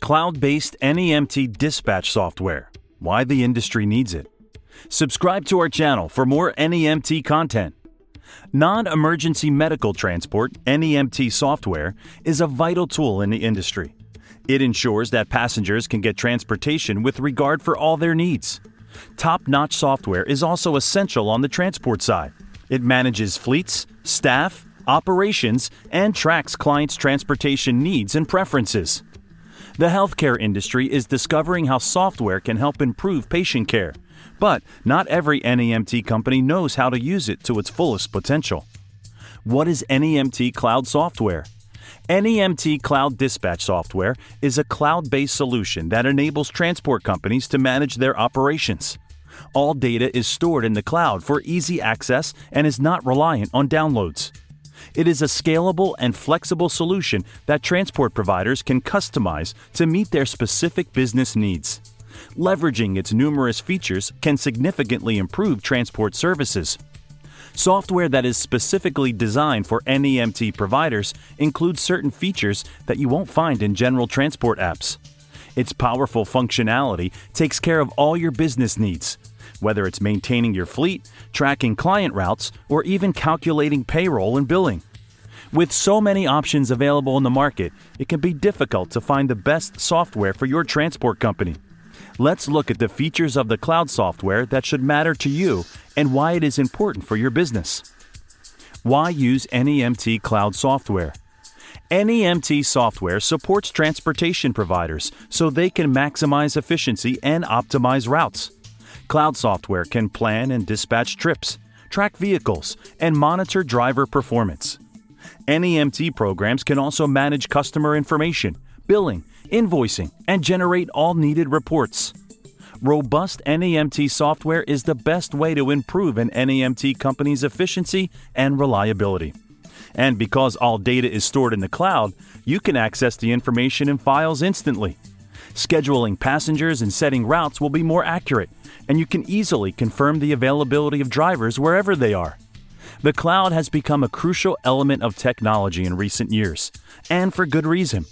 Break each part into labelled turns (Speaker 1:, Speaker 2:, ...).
Speaker 1: Cloud-based NEMT dispatch software. Why the industry needs it. Subscribe to our channel for more NEMT content. Non-emergency medical transport (NEMT) software is a vital tool in the industry. It ensures that passengers can get transportation with regard for all their needs. Top-notch software is also essential on the transport side. It manages fleets, staff, operations, and tracks clients' transportation needs and preferences. The healthcare industry is discovering how software can help improve patient care, but not every NEMT company knows how to use it to its fullest potential. What is NEMT Cloud software? NEMT Cloud Dispatch software is a cloud-based solution that enables transport companies to manage their operations. All data is stored in the cloud for easy access and is not reliant on downloads. It is a scalable and flexible solution that transport providers can customize to meet their specific business needs. Leveraging its numerous features can significantly improve transport services. Software that is specifically designed for NEMT providers includes certain features that you won't find in general transport apps. Its powerful functionality takes care of all your business needs, whether it's maintaining your fleet, tracking client routes, or even calculating payroll and billing. With so many options available in the market, it can be difficult to find the best software for your transport company. Let's look at the features of the cloud software that should matter to you and why it is important for your business. Why use NEMT Cloud software? NEMT software supports transportation providers so they can maximize efficiency and optimize routes. Cloud software can plan and dispatch trips, track vehicles, and monitor driver performance. NEMT programs can also manage customer information, billing, invoicing, and generate all needed reports. Robust NEMT software is the best way to improve an NEMT company's efficiency and reliability. And because all data is stored in the cloud, you can access the information in files instantly. Scheduling passengers and setting routes will be more accurate, and you can easily confirm the availability of drivers wherever they are. The cloud has become a crucial element of technology in recent years, and for good reason.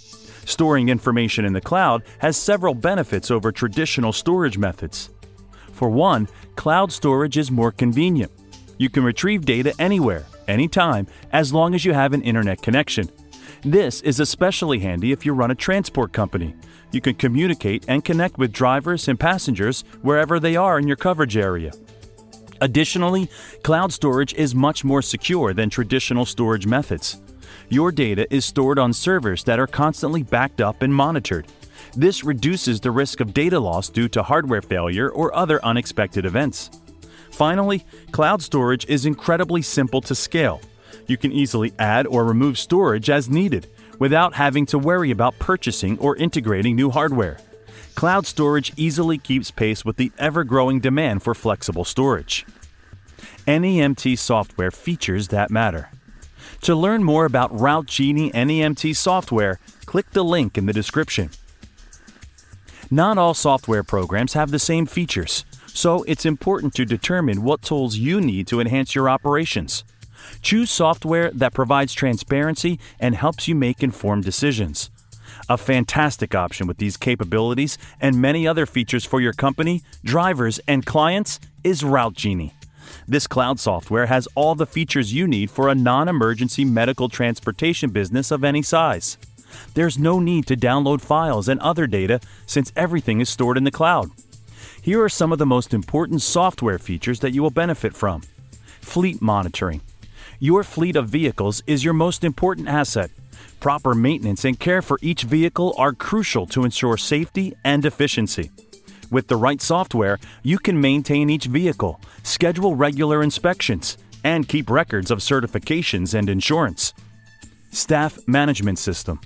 Speaker 1: Storing information in the cloud has several benefits over traditional storage methods. For one, cloud storage is more convenient. You can retrieve data anywhere, anytime, as long as you have an internet connection. This is especially handy if you run a transport company. You can communicate and connect with drivers and passengers wherever they are in your coverage area. Additionally, cloud storage is much more secure than traditional storage methods. Your data is stored on servers that are constantly backed up and monitored. This reduces the risk of data loss due to hardware failure or other unexpected events. Finally, cloud storage is incredibly simple to scale. You can easily add or remove storage as needed, without having to worry about purchasing or integrating new hardware. Cloud storage easily keeps pace with the ever-growing demand for flexible storage. NEMT software features that matter. To learn more about RouteGenie NEMT software, click the link in the description. Not all software programs have the same features, so it's important to determine what tools you need to enhance your operations. Choose software that provides transparency and helps you make informed decisions. A fantastic option with these capabilities and many other features for your company, drivers, and clients is RouteGenie. This cloud software has all the features you need for a non-emergency medical transportation business of any size. There's no need to download files and other data since everything is stored in the cloud. Here are some of the most important software features that you will benefit from. Fleet monitoring. Your fleet of vehicles is your most important asset. Proper maintenance and care for each vehicle are crucial to ensure safety and efficiency. With the right software, you can maintain each vehicle, schedule regular inspections, and keep records of certifications and insurance. Staff management system.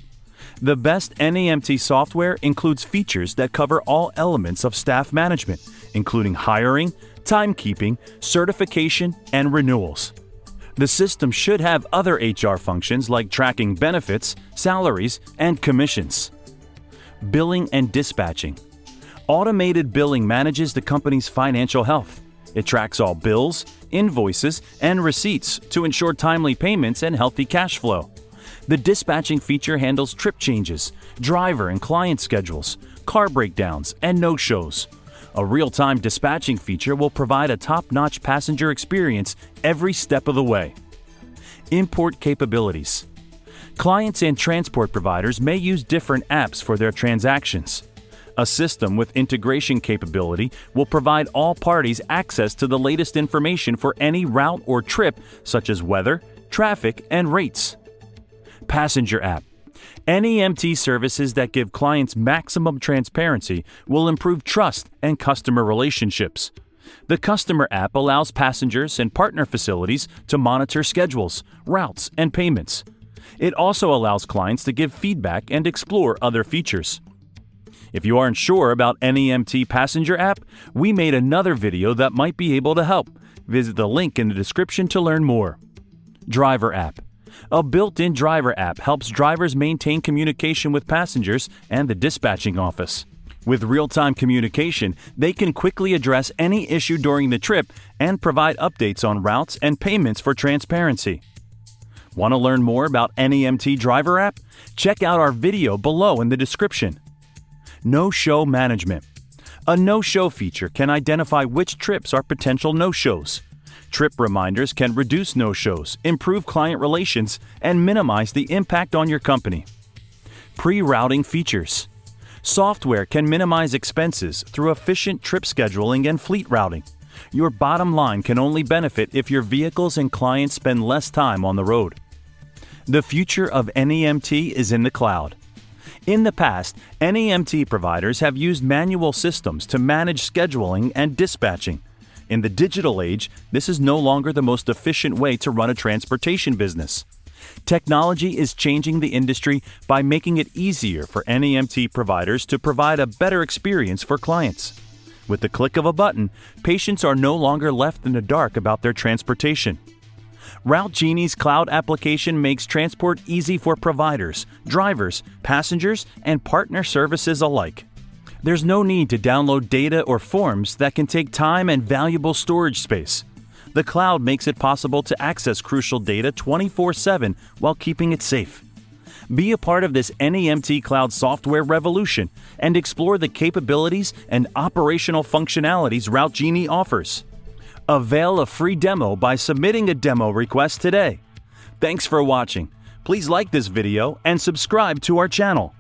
Speaker 1: The best NEMT software includes features that cover all elements of staff management, including hiring, timekeeping, certification, and renewals. The system should have other HR functions like tracking benefits, salaries, and commissions. Billing and dispatching. Automated billing manages the company's financial health. It tracks all bills, invoices, and receipts to ensure timely payments and healthy cash flow. The dispatching feature handles trip changes, driver and client schedules, car breakdowns, and no-shows. A real-time dispatching feature will provide a top-notch passenger experience every step of the way. Import capabilities. Clients and transport providers may use different apps for their transactions. A system with integration capability will provide all parties access to the latest information for any route or trip, such as weather, traffic, and rates. Passenger app. NEMT services that give clients maximum transparency will improve trust and customer relationships. The customer app allows passengers and partner facilities to monitor schedules, routes, and payments. It also allows clients to give feedback and explore other features. If you aren't sure about NEMT Passenger app, we made another video that might be able to help. Visit the link in the description to learn more. Driver app. A built-in driver app helps drivers maintain communication with passengers and the dispatching office. With real-time communication, they can quickly address any issue during the trip and provide updates on routes and payments for transparency. Want to learn more about NEMT Driver app? Check out our video below in the description. No-show management. A no-show feature can identify which trips are potential no-shows. Trip reminders can reduce no-shows, improve client relations, and minimize the impact on your company. Pre-routing features. Software can minimize expenses through efficient trip scheduling and fleet routing. Your bottom line can only benefit if your vehicles and clients spend less time on the road. The future of NEMT is in the cloud. In the past, NEMT providers have used manual systems to manage scheduling and dispatching. In the digital age, this is no longer the most efficient way to run a transportation business. Technology is changing the industry by making it easier for NEMT providers to provide a better experience for clients. With the click of a button, patients are no longer left in the dark about their transportation. RouteGenie's cloud application makes transport easy for providers, drivers, passengers, and partner services alike. There's no need to download data or forms that can take time and valuable storage space. The cloud makes it possible to access crucial data 24/7 while keeping it safe. Be a part of this NEMT cloud software revolution and explore the capabilities and operational functionalities RouteGenie offers. Avail a free demo by submitting a demo request today. Thanks for watching. Please like this video and subscribe to our channel.